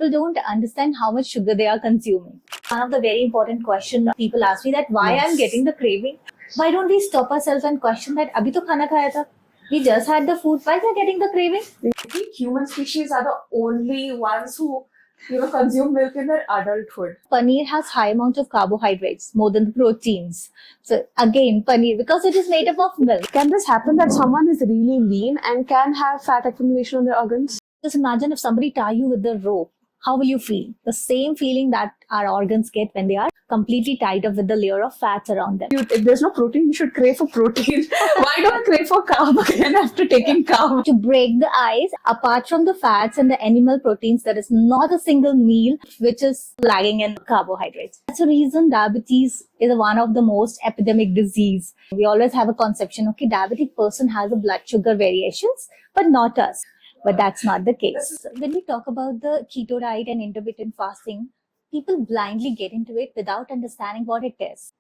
people don't understand how much sugar they are consuming. One of the very important questions people ask me that why I'm getting the craving. Why don't we stop ourselves and question that abhi to khana khaya tha? We just had the food. Why are we getting the craving? I think human species are the only ones who, consume milk in their adulthood. Paneer has high amount of carbohydrates, more than the proteins. So again, paneer, because it is made up of milk. Can this happen that someone is really lean and can have fat accumulation on their organs? Just imagine if somebody tie you with a rope. How will you feel? The same feeling that our organs get when they are completely tied up with the layer of fats around them. If there's no protein, you should crave for protein. Why do I crave for carb again after taking carb? To break the ice, apart from the fats and the animal proteins, there is not a single meal which is lagging in carbohydrates. That's the reason diabetes is one of the most epidemic disease. We always have a conception, okay, diabetic person has a blood sugar variations, but not us. But that's not the case. When we talk about the keto diet and intermittent fasting, people blindly get into it without understanding what it is.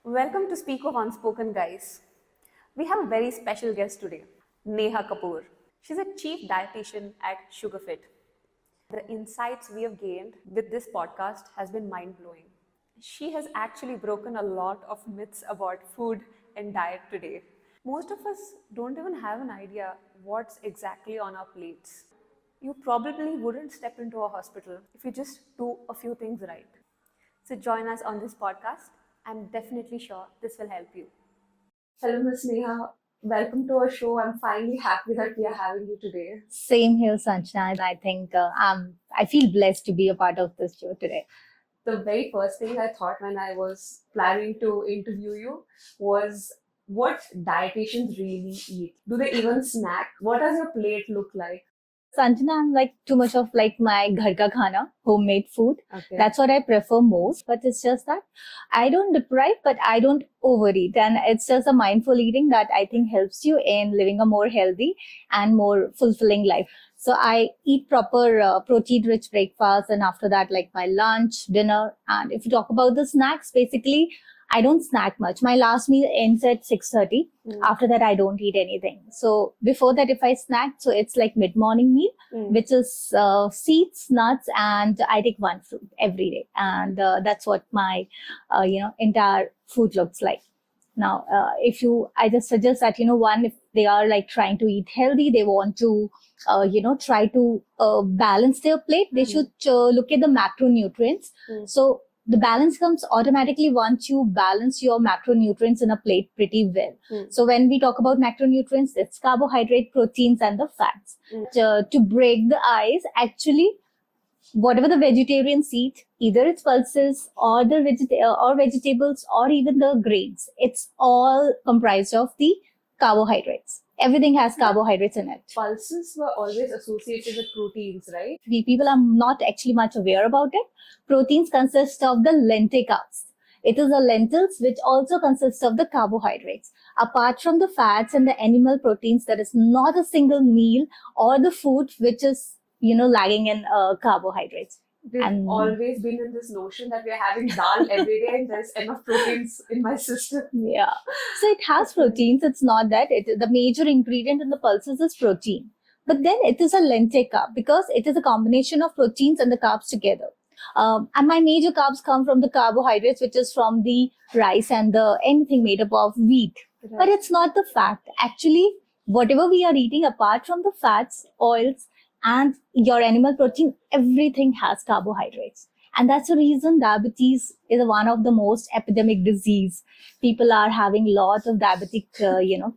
Welcome to Speak of Unspoken, guys. We have a very special guest today, Neha Kapoor. She's a chief dietitian at SugarFit. The insights we have gained with this podcast has been mind-blowing. She has actually broken a lot of myths about food and diet today. Most of us don't even have an idea what's exactly on our plates. You probably wouldn't step into a hospital if you just do a few things right. So join us on this podcast. I'm definitely sure this will help you. Hello, Ms. Neha. Welcome to our show. I'm finally happy that we are having you today. Same here, Sanjana. I think I feel blessed to be a part of this show today. The very first thing I thought when I was planning to interview you was what dietitians really eat. Do they even snack? What does your plate look like? Sanjana, I'm like too much of like my ghar ka khana, homemade food. Okay. That's what I prefer most. But it's just that I don't deprive, but I don't overeat. And it's just a mindful eating that I think helps you in living a more healthy and more fulfilling life. So I eat proper protein-rich breakfast, and after that, like my lunch, dinner. And if you talk about the snacks, basically, I don't snack much. My last meal ends at 6:30. After that, I don't eat anything. So before that, if I snack, so it's like mid-morning meal, which is seeds, nuts, and I take one fruit every day. And that's what my, entire food looks like. Now, I just suggest that, one, if they are like trying to eat healthy, they want to, try to balance their plate, they should look at the macronutrients. So the balance comes automatically once you balance your macronutrients in a plate pretty well. So when we talk about macronutrients, it's carbohydrate, proteins, and the fats. To break the ice, actually, whatever the vegetarians eat, either it's pulses or the vegetables or even the grains, it's all comprised of the carbohydrates. Everything has carbohydrates in it. Pulses were always associated with proteins, right? People are not actually much aware about it. Proteins consist of the lentil carbs. It is the lentils which also consist of the carbohydrates. Apart from the fats and the animal proteins, there is not a single meal or the food which is, lagging in carbohydrates. We've always been in this notion that we are having dal every day and there's enough proteins in my system. Yeah. So it has proteins. It's not that. The major ingredient in the pulses is protein. But then it is a lentil carb because it is a combination of proteins and the carbs together. And my major carbs come from the carbohydrates, which is from the rice and the anything made up of wheat. Right. But it's not the fact. Actually, whatever we are eating, apart from the fats, oils, and your animal protein, everything has carbohydrates. And that's the reason diabetes is one of the most epidemic disease. People are having lots of diabetic,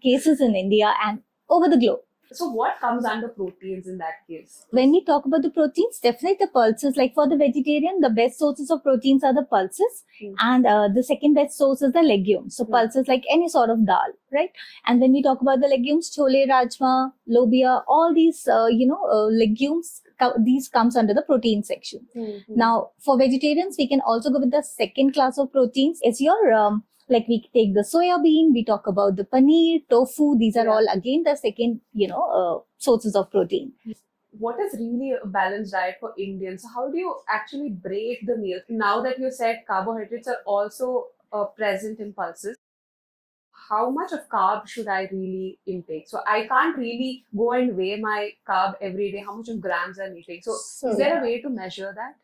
cases in India and over the globe. So what comes under proteins in that case? When we talk about the proteins, definitely the pulses. Like for the vegetarian, the best sources of proteins are the pulses. And the second best source is the legumes. So pulses like any sort of dal, right? And when we talk about the legumes, chole, rajma, lobia, all these, legumes, these comes under the protein section. Now, for vegetarians, we can also go with the second class of proteins. It's your like we take the soya bean, we talk about the paneer, tofu. These are all again the second, sources of protein. What is really a balanced diet for Indians? How do you actually break the meal? Now that you said carbohydrates are also present in pulses, how much of carb should I really intake? So I can't really go and weigh my carb every day, how much of grams I'm eating. So So is there yeah. a way to measure that?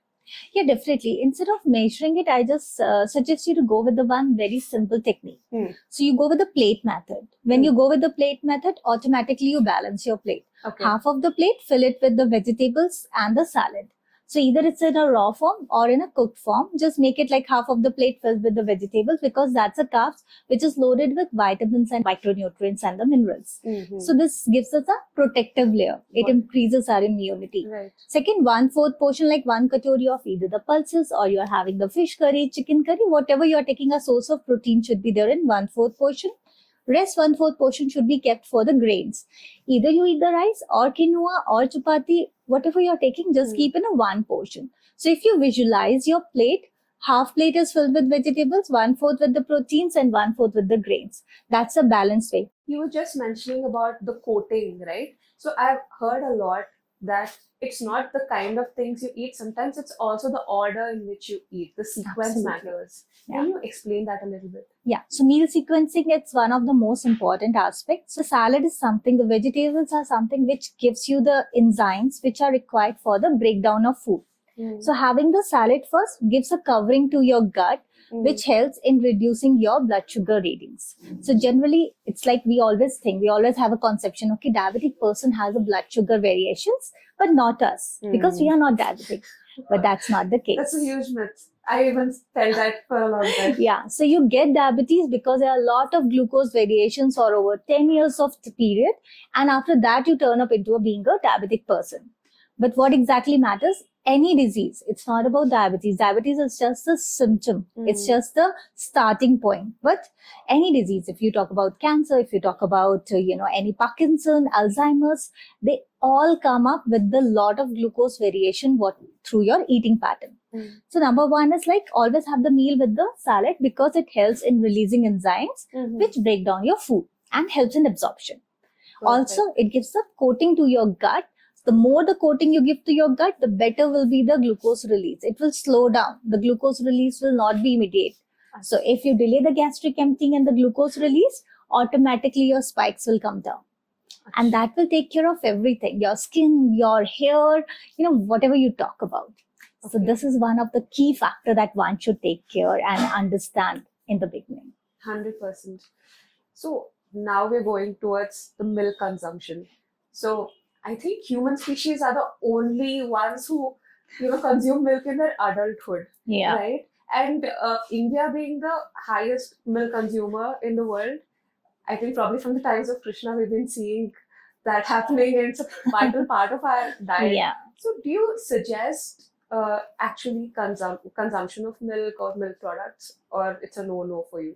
Yeah, definitely. Instead of measuring it, I just suggest you to go with the one very simple technique. Hmm. So you go with the plate method. When Hmm. you go with the plate method, automatically you balance your plate. Okay. Half of the plate, fill it with the vegetables and the salad. So either it's in a raw form or in a cooked form. Just make it like half of the plate filled with the vegetables, because that's a carbs which is loaded with vitamins and micronutrients and the minerals. Mhm. So this gives us a protective layer. It Got it. increases our immunity. Right. Second, 1/4 portion, like 1 katori of either the pulses, or you're having the fish curry, chicken curry, whatever you're taking, a source of protein should be there in 1/4 portion. Rest 1/4 portion should be kept for the grains. Either you eat the rice or quinoa or chapati, whatever you're taking, just keep in a 1 portion. So if you visualize your plate, half plate is filled with vegetables, 1/4 with the proteins, and 1/4 with the grains. That's a balanced way. You were just mentioning about the coating, right? So I've heard a lot that it's not the kind of things you eat. Sometimes it's also the order in which you eat. The sequence Absolutely. matters. Yeah. Can you explain that a little bit? Yeah, so meal sequencing, it's one of the most important aspects. So salad is something, the vegetables are something which gives you the enzymes which are required for the breakdown of food. So having the salad first gives a covering to your gut, which helps in reducing your blood sugar readings. So generally, it's like we always have a conception, okay, diabetic person has a blood sugar variations, but not us, because we are not diabetic. But that's not the case. That's a huge myth. I even felt that for a long time. Yeah, so you get diabetes because there are a lot of glucose variations for over 10 years of the period, and after that you turn up into being a diabetic person. But what exactly matters? Any disease. It's not about diabetes. Diabetes is just a symptom. It's just the starting point. But any disease, if you talk about cancer, if you talk about, any Parkinson, Alzheimer's, they all come up with a lot of glucose variation through your eating pattern. So number one is like always have the meal with the salad, because it helps in releasing enzymes which break down your food and helps in absorption. Also, it gives a coating to your gut. The more the coating you give to your gut, the better will be the glucose release. It will slow down. The glucose release will not be immediate. So if you delay the gastric emptying and the glucose release, automatically your spikes will come down. And that will take care of everything, your skin, your hair, whatever you talk about. So this is one of the key factor that one should take care and understand in the beginning. 100%. So now we're going towards the milk consumption. So I think human species are the only ones who, consume milk in their adulthood, Yeah. right? And India being the highest milk consumer in the world, I think probably from the times of Krishna, we've been seeing that happening, and it's a vital part of our diet. Yeah. So do you suggest actually consumption of milk or milk products, or it's a no-no for you?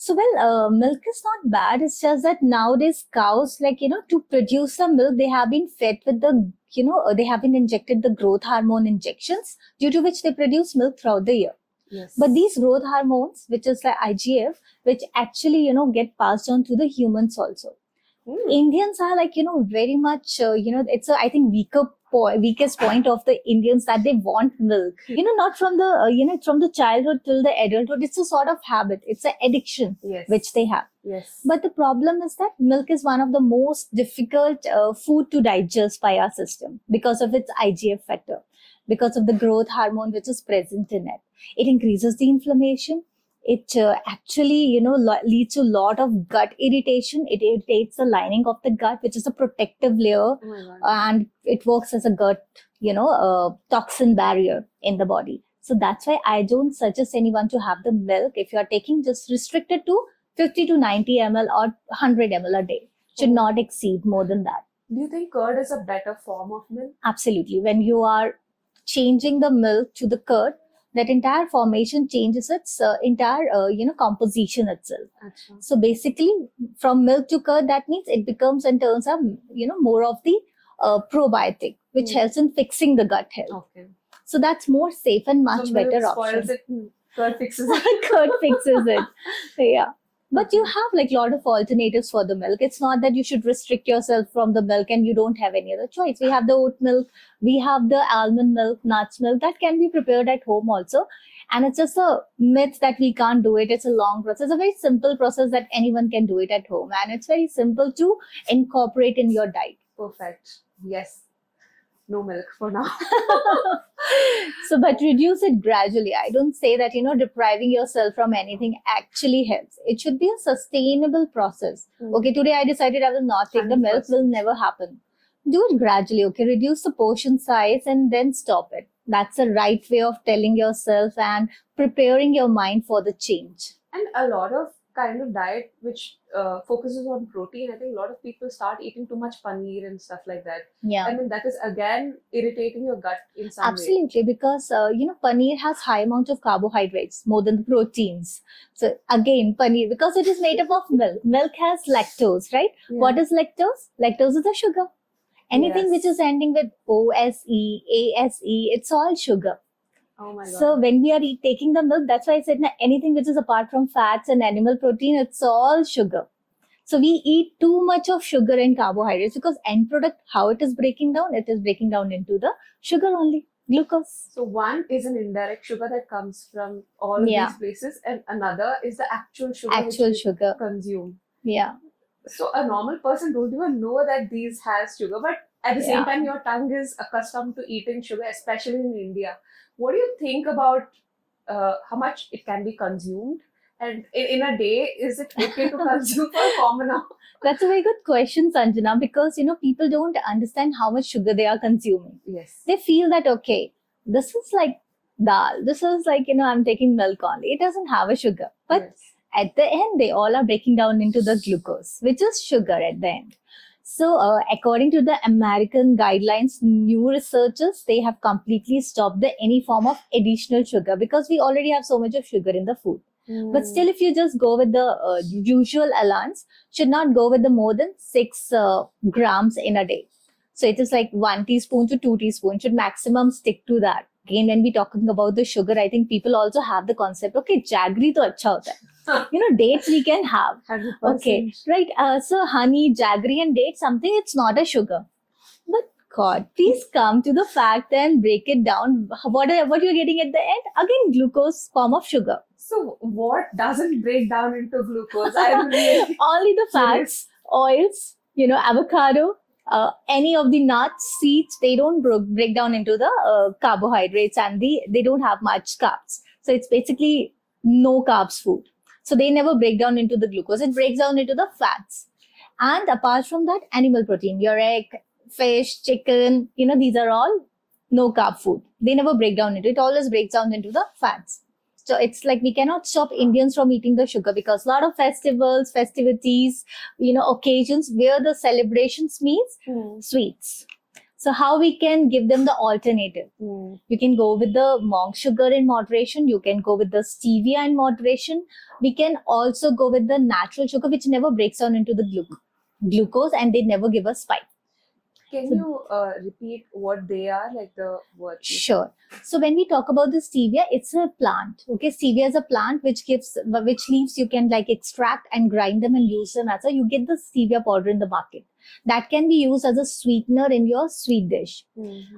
So, milk is not bad. It's just that nowadays cows, to produce the milk, they have been fed with they have been injected the growth hormone injections, due to which they produce milk throughout the year. Yes. But these growth hormones, which is like IGF, which actually, get passed on to the humans also. Indians are very much, it's I think weakest point of the Indians, that they want milk. Not from the, from the childhood till the adulthood. It's a sort of habit. It's an addiction, which they have. Yes. But the problem is that milk is one of the most difficult food to digest by our system, because of its IGF factor, because of the growth hormone which is present in it. It increases the inflammation. It actually, leads to a lot of gut irritation. It irritates the lining of the gut, which is a protective layer, and it works as a gut, toxin barrier in the body. So that's why I don't suggest anyone to have the milk. If you are taking, just restrict it to 50 to 90 ml or 100 ml a day. Should not exceed more than that. Do you think curd is a better form of milk? Absolutely. When you are changing the milk to the curd, that entire formation changes its entire, composition itself. Achha. So basically, from milk to curd, that means it becomes and turns out, more of the probiotic, which helps in fixing the gut health. Okay. So that's more safe and much So better milk option. spoils it, curd fixes it. Curd fixes it. Yeah. But you have like a lot of alternatives for the milk. It's not that you should restrict yourself from the milk and you don't have any other choice. We have the oat milk, we have the almond milk, nuts milk that can be prepared at home also. And it's just a myth that we can't do it. It's a long process. It's a very simple process that anyone can do it at home. And it's very simple to incorporate in your diet. Perfect. Yes. No milk for now. So, but reduce it gradually. I don't say that, depriving yourself from anything actually helps. It should be a sustainable process. Okay, today I decided I will not take the milk, 100%. will never happen. Do it gradually, okay? Reduce the portion size and then stop it. That's the right way of telling yourself and preparing your mind for the change. And a lot of kind of diet which focuses on protein, I think a lot of people start eating too much paneer and stuff like that. Yeah. I mean, that is again irritating your gut in some way. Absolutely, because paneer has high amount of carbohydrates more than the proteins. So again, paneer, because it is made up of milk. Milk has lactose, right? Yeah. What is lactose? Lactose is a sugar. Anything Yes. which is ending with OSE, ASE, it's all sugar. Oh my god. So when we are taking the milk, that's why I said anything which is apart from fats and animal protein, it's all sugar. So we eat too much of sugar and carbohydrates because end product, how it is breaking down, it is breaking down into the sugar only, glucose. So one is an indirect sugar that comes from all of Yeah. these places, and another is the actual sugar Actual which we sugar. consume. Yeah. So a normal person don't even know that these has sugar, but at the same Yeah. time your tongue is accustomed to eating sugar, especially in India. What do you think about how much it can be consumed? And in a day, is it okay to consume for a commoner? That's a very good question, Sanjana, because people don't understand how much sugar they are consuming. Yes. They feel that okay, this is like dal, this is like I'm taking milk only. It doesn't have a sugar. But Yes. at the end, they all are breaking down into the glucose, which is sugar at the end. So, according to the American guidelines, new researchers, they have completely stopped any form of additional sugar because we already have so much of sugar in the food. But still, if you just go with the usual allowance, should not go with the more than 6 grams in a day. So it is like 1 teaspoon to 2 teaspoons, should maximum stick to that. Again, when we're talking about the sugar, I think people also have the concept, okay, jaggery to acha hota hai. Dates we can have. 100%. Okay, right. So honey, jaggery and dates, something, it's not a sugar. But God, please come to the fact and break it down. What you're getting at the end? Again, glucose, form of sugar. So what doesn't break down into glucose? I'm really Only the fats, oils, avocado, any of the nuts, seeds, they don't break down into the carbohydrates and they don't have much carbs. So it's basically no carbs food. So they never break down into the glucose. It breaks down into the fats. And apart from that, animal protein, your egg, fish, chicken, these are all no carb food. They never break down into it. It always breaks down into the fats. So it's like we cannot stop Indians from eating the sugar because a lot of festivals, festivities, occasions where the celebrations means sweets. So how we can give them the alternative? You can go with the monk sugar in moderation. You can go with the stevia in moderation. We can also go with the natural sugar, which never breaks down into the glucose and they never give a spike. Can you repeat what they are, like the word? Sure. So when we talk about the stevia, it's a plant. Okay, stevia is a plant which leaves you can like extract and grind them and use them you get the stevia powder in the market. That can be used as a sweetener in your sweet dish.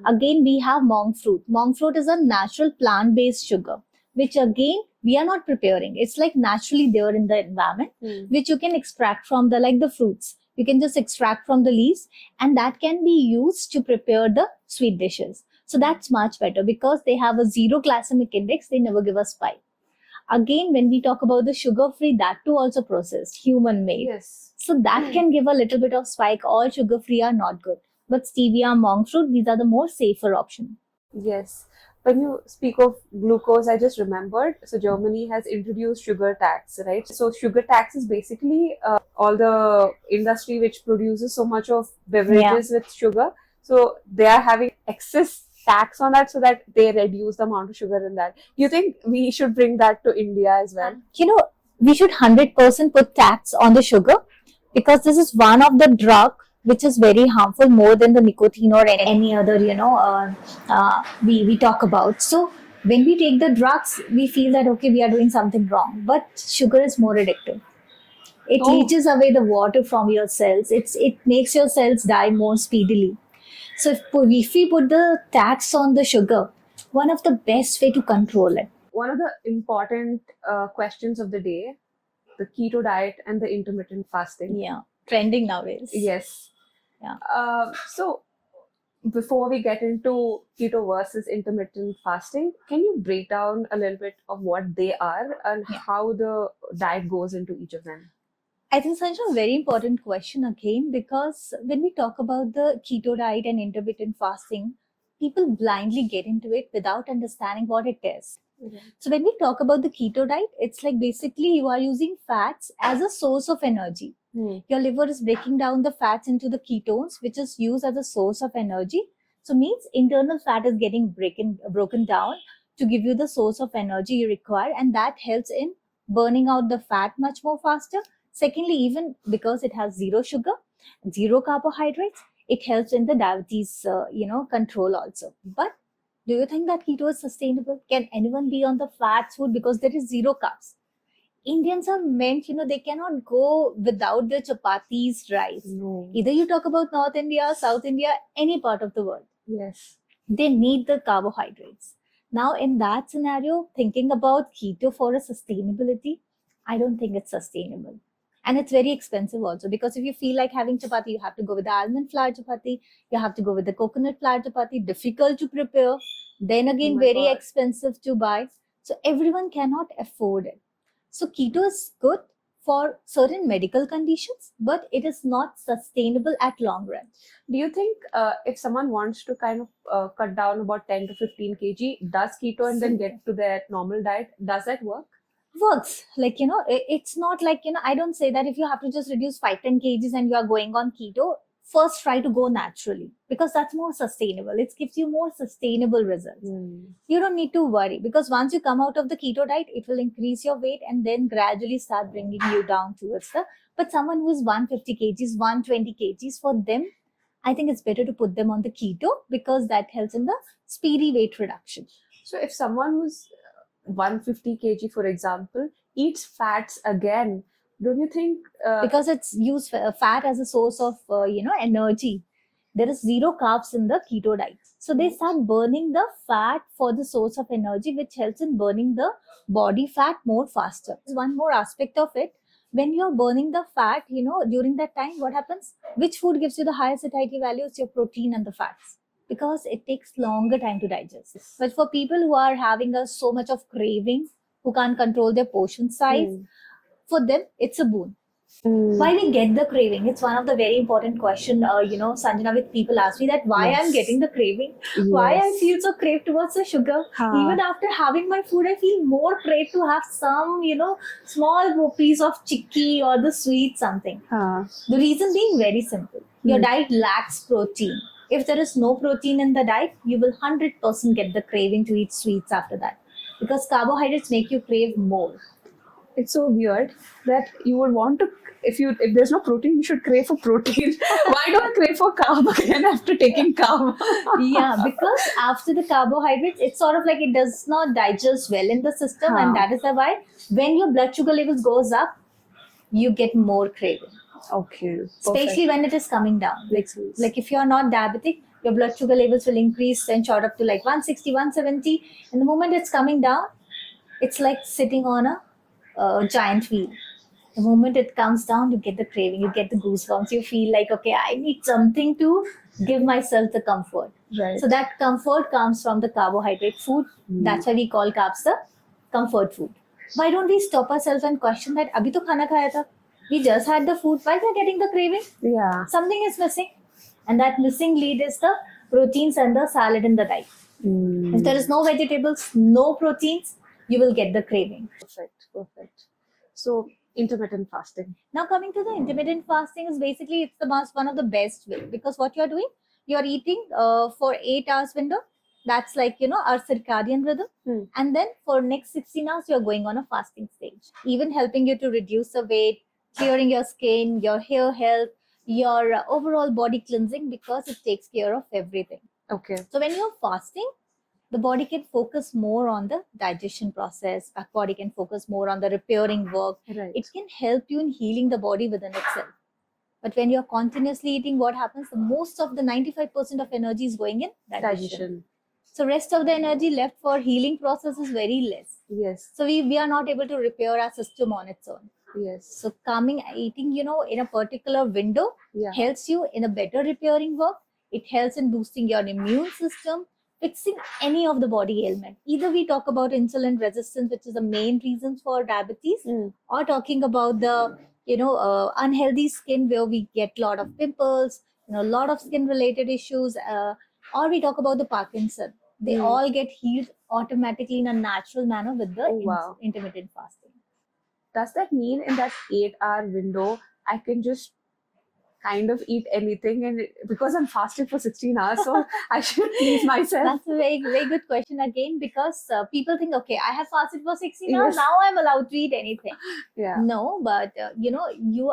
Again, we have monk fruit. Monk fruit is a natural plant-based sugar, which again we are not preparing. It's like naturally there in the environment, which you can extract from the fruits. You can just extract from the leaves and that can be used to prepare the sweet dishes. So that's much better because they have a 0 glycemic index. They never give a spike. Again, when we talk about the sugar-free, that too also processed, human-made. Yes. So that can give a little bit of spike. All sugar-free are not good. But stevia, monk fruit, these are the more safer option. Yes. When you speak of glucose, I just remembered, so Germany has introduced sugar tax, right? So sugar tax is basically all the industry which produces so much of beverages with sugar. So they are having excess tax on that so that they reduce the amount of sugar in that. Do you think we should bring that to India as well? We should 100% put tax on the sugar because this is one of the drug which is very harmful more than the nicotine or any other, we talk about. So when we take the drugs, we feel that, okay, we are doing something wrong. But sugar is more addictive. It Oh. leaches away the water from your cells. It makes your cells die more speedily. So if we put the tax on the sugar, one of the best way to control it. One of the important questions of the day, the keto diet and the intermittent fasting. Yeah, trending nowadays. Yes. Yeah. So before we get into keto versus intermittent fasting, can you break down a little bit of what they are and Yeah. how the diet goes into each of them? I think such a very important question again, because when we talk about the keto diet and intermittent fasting, people blindly get into it without understanding what it is. So when we talk about the keto diet, it's like basically you are using fats as a source of energy. Your liver is breaking down the fats into the ketones, which is used as a source of energy. So means internal fat is getting broken down to give you the source of energy you require, and that helps in burning out the fat much more faster. Secondly, even because it has zero sugar, zero carbohydrates, it helps in the diabetes, control also. But do you think that keto is sustainable? Can anyone be on the fat food because there is zero carbs? Indians are meant, they cannot go without their chapatis, rice. No. Either you talk about North India, South India, any part of the world, Yes. they need the carbohydrates. Now, in that scenario, thinking about keto for a sustainability, I don't think it's sustainable. And it's very expensive also, because if you feel like having chapati, you have to go with the almond flour chapati, you have to go with the coconut flour chapati, difficult to prepare, then again, my very God. expensive to buy. So everyone cannot afford it. So keto is good for certain medical conditions, but it is not sustainable at long run. Do you think if someone wants to kind of cut down about 10 to 15 kg, does keto and then get to their normal diet, does that work? Works, like, it's not like, I don't say that if you have to just reduce 5-10 kgs and you are going on keto, first try to go naturally, because that's more sustainable. It gives you more sustainable results. You don't need to worry, because once you come out of the keto diet, it will increase your weight and then gradually start bringing you down towards the, but someone who is 150 kgs, 120 kgs, for them, I think it's better to put them on the keto, because that helps in the speedy weight reduction. So if someone who's 150 kg, for example, eats fats again, don't you think? Because it's used fat as a source of energy. There is zero carbs in the keto diet, so they start burning the fat for the source of energy, which helps in burning the body fat more faster. One more aspect of it, when you're burning the fat, during that time, what happens? Which food gives you the highest satiety values? Your protein and the fats, because it takes longer time to digest. But for people who are having so much of craving, who can't control their portion size, for them it's a boon. Why we get the craving? It's one of the very important question. Sanjana, with people ask me that why I'm Yes. getting the craving, why I feel so crave towards the sugar. Even after having my food, I feel more crave to have some, small piece of chicky or the sweet something. The reason being very simple. Your diet lacks protein. If there is no protein in the diet, you will 100% get the craving to eat sweets after that, because carbohydrates make you crave more. It's so weird that you would want to, if there's no protein, you should crave for protein. Why don't I crave for carb again after taking carb? Yeah, because after the carbohydrates, it's sort of like it does not digest well in the system, and that is the why when your blood sugar levels goes up, you get more craving. Okay. Especially when it is coming down. Like if you're not diabetic, your blood sugar levels will increase and shot up to like 160, 170. And the moment it's coming down, it's like sitting on a giant wheel. The moment it comes down, you get the craving, you get the goosebumps, you feel like, okay, I need something to give myself the comfort. Right. So that comfort comes from the carbohydrate food. That's why we call carbs the comfort food. Why don't we stop ourselves and question that, abhi to khana khaya tha? We just had the food, why we are getting the craving? Yeah. Something is missing. And that missing lead is the proteins and the salad in the diet. If there is no vegetables, no proteins, you will get the craving. Perfect. So intermittent fasting. Now coming to the intermittent fasting is basically, it's one of the best way, because what you're doing, you're eating for 8 hours window. That's like, our circadian rhythm. And then for next 16 hours, you're going on a fasting stage, even helping you to reduce the weight, clearing your skin, your hair health, your overall body cleansing, because it takes care of everything. Okay. So when you're fasting, the body can focus more on the digestion process. The body can focus more on the repairing work. Right. It can help you in healing the body within itself. But when you're continuously eating, what happens? The most of the 95% of energy is going in digestion. So rest of the energy left for healing process is very less. Yes. So we are not able to repair our system on its own. Yes. So calming eating, in a particular window Yeah. helps you in a better repairing work. It helps in boosting your immune system, fixing any of the body ailment. Either we talk about insulin resistance, which is the main reasons for diabetes, or talking about the unhealthy skin where we get a lot of pimples, a lot of skin related issues, or we talk about the Parkinson. They all get healed automatically in a natural manner with the Wow. intermittent fasting. Does that mean in that 8-hour window, I can just kind of eat anything? And because I'm fasting for 16 hours, so I should please myself. That's a very, very good question again, because people think, okay, I have fasted for 16 Yes. hours, now I'm allowed to eat anything. Yeah. No, but you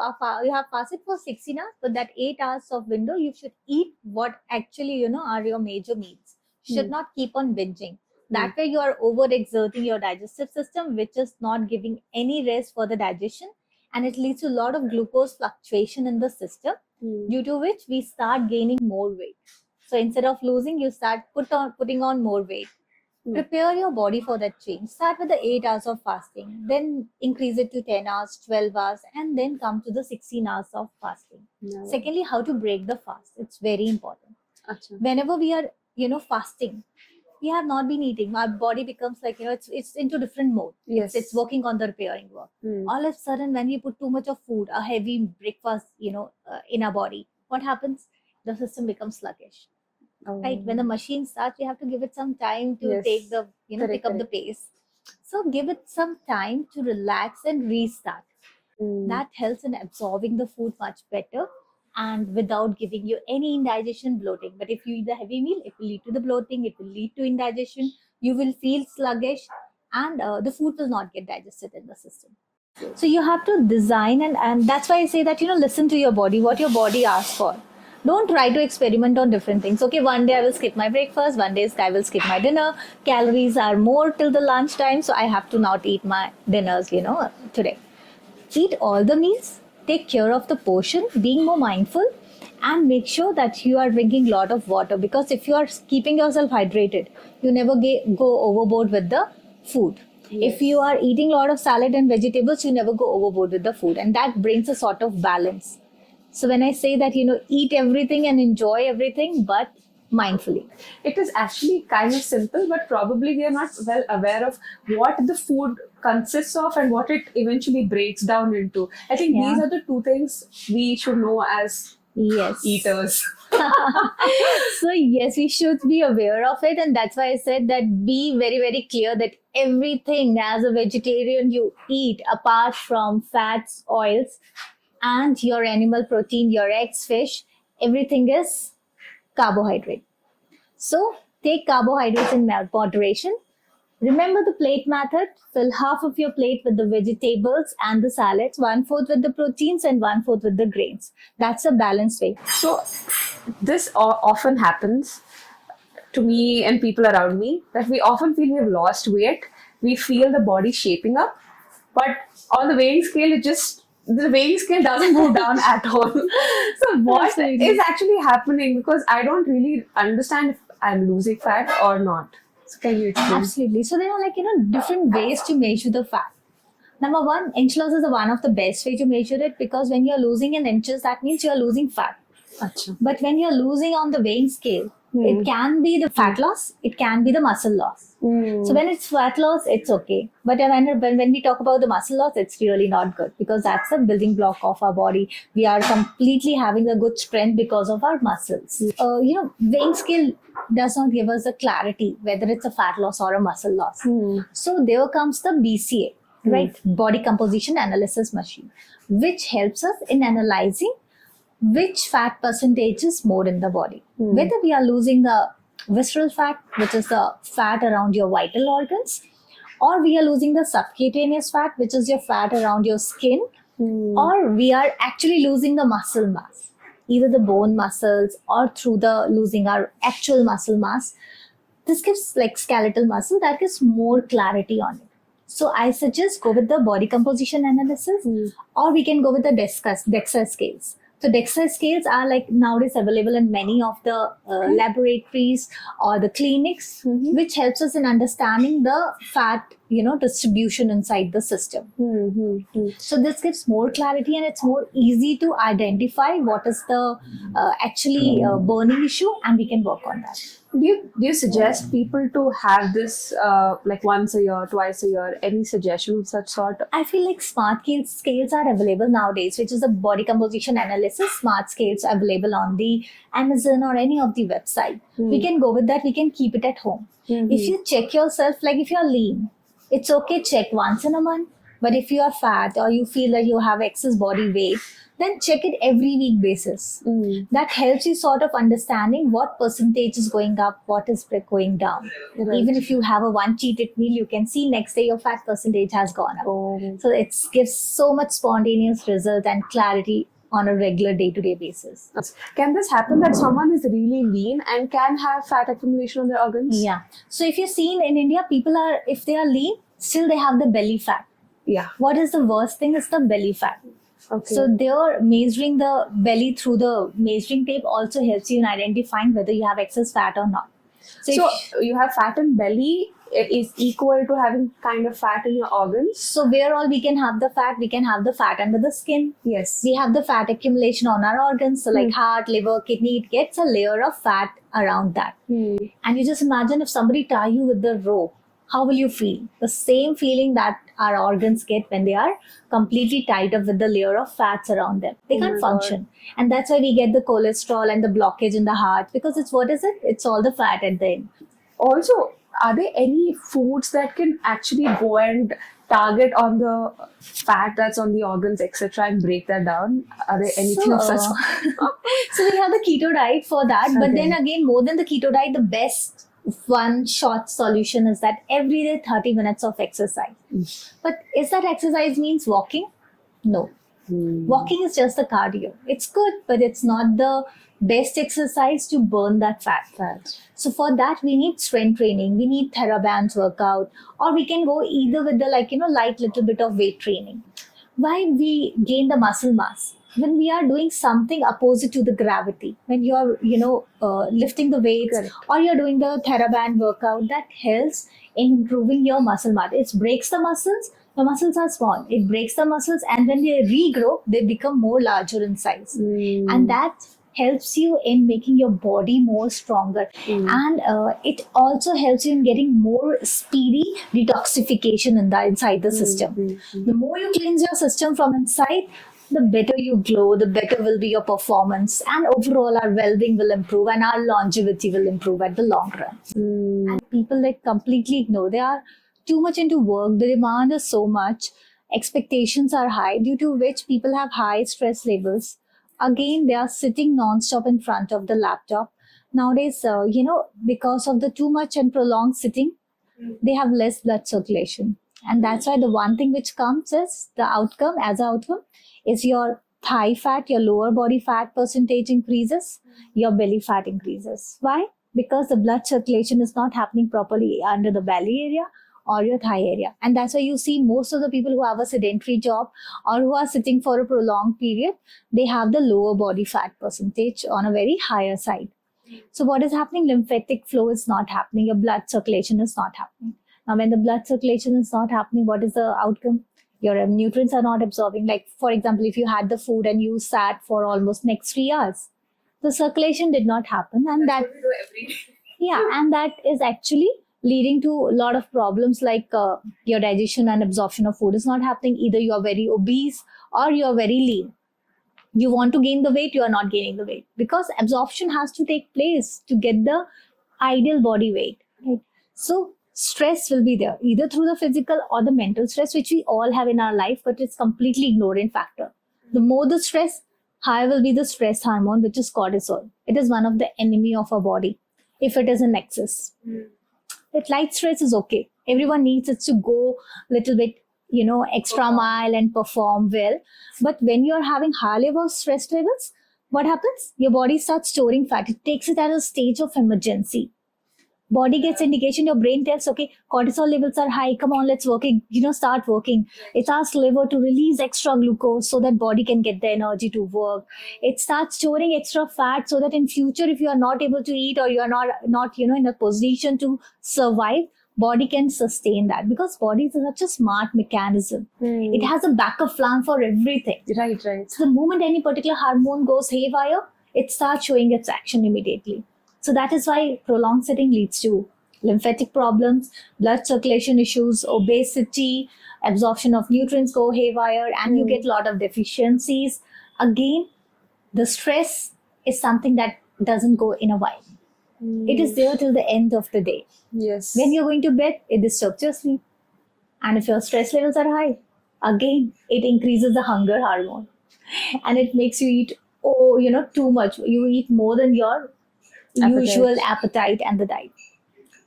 have fasted for 16 hours, but that 8 hours of window, you should eat what actually, are your major needs. Should not keep on binging. That way you are overexerting your digestive system, which is not giving any rest for the digestion. And it leads to a lot of glucose fluctuation in the system, due to which we start gaining more weight. So instead of losing, you start putting on more weight. Prepare your body for that change. Start with the 8 hours of fasting, then increase it to 10 hours, 12 hours, and then come to the 16 hours of fasting. No. Secondly, how to break the fast. It's very important. Acha. Whenever we are, fasting, we have not been eating. Our body becomes like, it's into different mode. Yes. It's working on the repairing work. All of a sudden, when we put too much of food, a heavy breakfast, in our body, what happens? The system becomes sluggish. Oh. Right? When the machine starts, we have to give it some time to Yes. take the, Correct, pick up the correct. pace. So give it some time to relax and restart. That helps in absorbing the food much better and without giving you any indigestion, bloating. But if you eat the heavy meal, it will lead to the bloating, it will lead to indigestion, you will feel sluggish, and the food will not get digested in the system. So you have to design, and that's why I say that, listen to your body, what your body asks for. Don't try to experiment on different things. Okay, one day I will skip my breakfast, one day I will skip my dinner. Calories are more till the lunchtime, so I have to not eat my dinners, today. Eat all the meals, take care of the portion, being more mindful, and make sure that you are drinking a lot of water, because if you are keeping yourself hydrated, you never go overboard with the food. Yes. If you are eating a lot of salad and vegetables, you never go overboard with the food, and that brings a sort of balance. So when I say that, eat everything and enjoy everything, but mindfully. It is actually kind of simple, but probably we are not well aware of what the food consists of and what it eventually breaks down into. I think Yeah. these are the two things we should know as Yes. eaters. So yes, we should be aware of it, and that's why I said that be very, very clear that everything as a vegetarian you eat, apart from fats, oils, and your animal protein, your eggs, fish, everything is carbohydrate. So take carbohydrates in moderation. Remember the plate method. Fill half of your plate with the vegetables and the salads, 1/4 with the proteins and 1/4 with the grains. That's a balanced way. So this often happens to me and people around me, that we often feel we have lost weight. We feel the body shaping up, but on the weighing scale, the weighing scale doesn't go down at all. So what Absolutely. is actually happening? Because I don't really understand if I'm losing fat or not. So can you explain? Absolutely. So there are different ways to measure the fat. Number one, inch loss is one of the best way to measure it, because when you're losing in inches, that means you're losing fat. Acha. But when you're losing on the weighing scale, it can be the fat loss, it can be the muscle loss. So when it's fat loss, it's okay. But when we talk about the muscle loss, it's really not good, because that's a building block of our body. We are completely having a good strength because of our muscles. Weighing scale does not give us a clarity whether it's a fat loss or a muscle loss. So there comes the BCA, right? Body Composition Analysis Machine, which helps us in analyzing which fat percentage is more in the body. Whether we are losing the visceral fat, which is the fat around your vital organs, or we are losing the subcutaneous fat, which is your fat around your skin, or we are actually losing the muscle mass, either the bone muscles or through the losing our actual muscle mass. This gives like skeletal muscle that gives more clarity on it. So I suggest go with the body composition analysis, or we can go with the DEXA scales. So DEXA scales are like nowadays available in many of the laboratories or the clinics, which helps us in understanding the fat, distribution inside the system. So this gives more clarity, and it's more easy to identify what is the actually burning issue, and we can work on that. Do you suggest people to have this like once a year, twice a year? Any suggestion of such sort? I feel like smart scales are available nowadays, which is a body composition analysis. Smart scales are available on the Amazon or any of the website. We can go with that. We can keep it at home. If you check yourself, like if you're lean, it's okay, check once in a month. But if you are fat or you feel that you have excess body weight, then check it every week basis. That helps you sort of understanding what percentage is going up, what is going down. Right. Even if you have a one cheated meal, you can see next day your fat percentage has gone up. So it gives so much spontaneous result and clarity on a regular day-to-day basis. Can this happen that someone is really lean and can have fat accumulation on their organs? Yeah. So if you've seen in India, people are, if they are lean, still they have the belly fat. Yeah. What is the worst thing is the belly fat. Okay. So they're measuring the belly through the measuring tape also helps you in identifying whether you have excess fat or not. So if- you have fat in belly is equal to having kind of fat in your organs? so where all we can have the fat, we can have the fat under the skin. Yes. We have the fat accumulation on our organs. So like heart, liver, kidney, it gets a layer of fat around that. And you just imagine if somebody tie you with the rope, how will you feel? The same feeling that our organs get when they are completely tied up with the layer of fats around them. They can't function. And that's why we get the cholesterol and the blockage in the heart, because it's, what is it? It's all the fat at the end. Also, are there any foods that can actually go and target on the fat that's on the organs, etc., and break that down? Are there anything of such? So we have the keto diet for that. But then again, more than the keto diet, the best one short solution is that every day 30 minutes of exercise. But is that exercise means walking? No. Walking is just the cardio. It's good, but it's not the best exercise to burn that fat. So for that, we need strength training. We need TheraBands workout, or we can go either with the light little bit of weight training. Why we gain the muscle mass? When we are doing something opposite to the gravity, when you are, lifting the weights, Correct. or you're doing the TheraBand workout, that helps in improving your muscle mass. It breaks the muscles. The muscles are small. It breaks the muscles, and when they regrow, they become more larger in size. And that helps you in making your body more stronger. And it also helps you in getting more speedy detoxification inside the system. The more you cleanse your system from inside, the better you glow, the better will be your performance, and overall our well-being will improve and our longevity will improve at the long run. And people completely ignore. They are too much into work. The demand is so much. Expectations are high, due to which people have high stress levels. Again, they are sitting non-stop in front of the laptop. Nowadays, because of the too much and prolonged sitting, they have less blood circulation. And that's why the one thing which comes is the outcome, is your thigh fat, your lower body fat percentage increases, your belly fat increases. Why? Because the blood circulation is not happening properly under the belly area or your thigh area. And that's why you see most of the people who have a sedentary job or who are sitting for a prolonged period, they have the lower body fat percentage on a very higher side. So what is happening? Lymphatic flow is not happening. Your blood circulation is not happening. Now, when the blood circulation is not happening, what is the outcome? Your nutrients are not absorbing. Like, for example, if you had the food and you sat for almost next 3 hours, the circulation did not happen. And that, and that is actually leading to a lot of problems like your digestion and absorption of food is not happening. Either you are very obese or you are very lean. You want to gain the weight, you are not gaining the weight, because absorption has to take place to get the ideal body weight. Right? So stress will be there, either through the physical or the mental stress, which we all have in our life, but it's completely ignored in factor. The more the stress, higher will be the stress hormone, which is cortisol. It is one of the enemy of our body if it is in excess. That light stress is okay. Everyone needs it to go a little bit, extra mile and perform well. But when you're having high level of stress levels, what happens? Your body starts storing fat. It takes it at a stage of emergency. Body gets indication, your brain tells, okay, cortisol levels are high, come on, let's work, start working. It asks liver to release extra glucose so that body can get the energy to work. It starts storing extra fat so that in future, if you are not able to eat or you are not in a position to survive, body can sustain that, because body is such a smart mechanism. It has a backup plan for everything. Right, right. So the moment any particular hormone goes haywire, it starts showing its action immediately. So that is why prolonged sitting leads to lymphatic problems, blood circulation issues, obesity, absorption of nutrients go haywire, and you get a lot of deficiencies. Again, the stress is something that doesn't go in a while. It is there till the end of the day. Yes. When you're going to bed, it disturbs your sleep. And if your stress levels are high, again, it increases the hunger hormone. And it makes you eat, too much. You eat more than your usual appetite and the diet.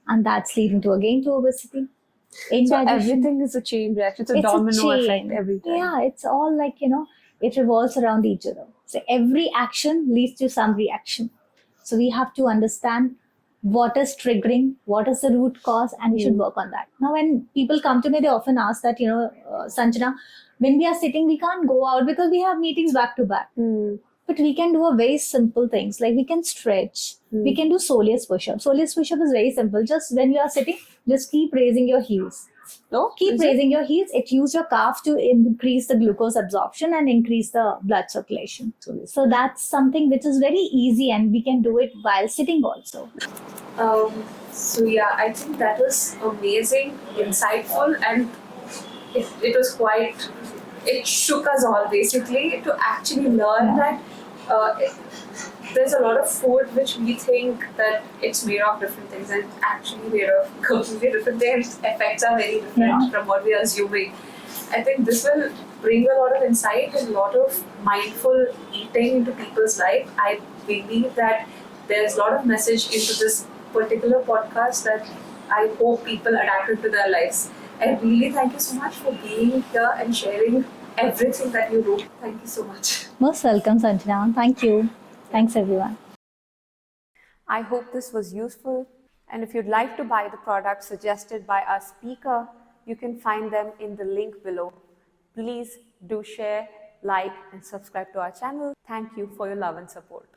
And that's leading to, again, to obesity. So Indigestion. everything is a chain reaction. It's a domino effect every time. Yeah, it's all like, it revolves around each other. So every action leads to some reaction. So we have to understand what is triggering, what is the root cause, and we should work on that. Now, when people come to me, they often ask that, Sanjana, when we are sitting, we can't go out because we have meetings back to back. But we can do a very simple things, like we can stretch, we can do soleus push-up. Soleus push-up is very simple. Just when you are sitting, just keep raising your heels. No? Keep raising your heels. It uses your calf to increase the glucose absorption and increase the blood circulation. So that's something which is very easy, and we can do it while sitting also. So yeah, I think that was amazing, insightful, and it was quite, it shook us all basically to actually learn that there's a lot of food which we think that it's made of different things and actually made of completely different things. Effects are very different from what we are assuming. I think this will bring a lot of insight and a lot of mindful eating into people's life. I believe that there's a lot of message into this particular podcast that I hope people adapt into their lives. I really thank you so much for being here and sharing everything that you do. Thank you so much. Most welcome, Sanjana. Thank you. Thanks, everyone. I hope this was useful. And if you'd like to buy the products suggested by our speaker, you can find them in the link below. Please do share, like, and subscribe to our channel. Thank you for your love and support.